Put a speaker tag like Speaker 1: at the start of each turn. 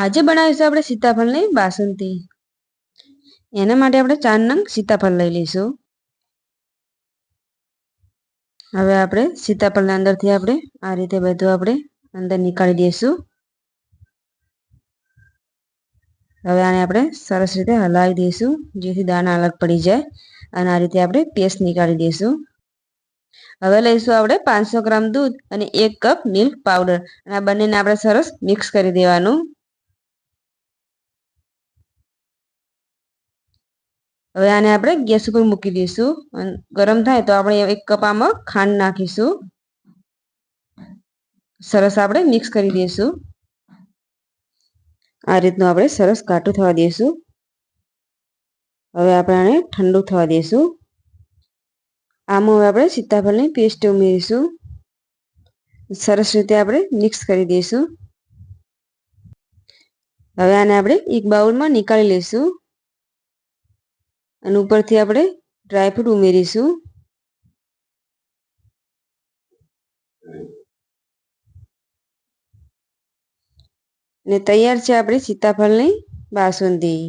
Speaker 1: આજે બનાવીશું આપણે સીતાફળની બાસુંદી। એના માટે આપણે 4 નંગ સીતાફળ લઈ લઈશું। હવે આપણે સીતાફળના અંદરથી આપણે આ રીતે બધું આપણે અંદર નીકાળી દઈશું। હવે આને આપણે સરસ રીતે હલાવી દઈશું જેથી દાણા અલગ પડી જાય અને આ રીતે આપણે પેસ્ટ નીકાળી દઈશું। હવે લઈશું આપણે 500 ગ્રામ દૂધ અને 1 કપ મિલ્ક પાવડર અને આ બંનેને આપણે સરસ મિક્સ કરી દેવાનું। હવે આને આપણે ગેસ ઉપર મૂકી દઈશું અને ગરમ થાય તો આપણે 1 કપ આમાં ખાંડ નાખીશું। સરસ આપણે મિક્સ કરી દઈશું। આ રીતનું આપણે સરસ ઘાટું થવા દઈશું। હવે આપણે આને ઠંડુ થવા દઈશું। આમાં હવે આપણે સીતાફળની પેસ્ટ ઉમેરીશું। સરસ રીતે આપણે મિક્સ કરી દઈશું। હવે આને આપણે એક બાઉલમાં નીકાળી લઈશું અને ઉપરથી આપણે ડ્રાયફ્રૂટ ઉમેરીશું। ને તૈયાર છે આપણી સીતાફળની બાસુંદી।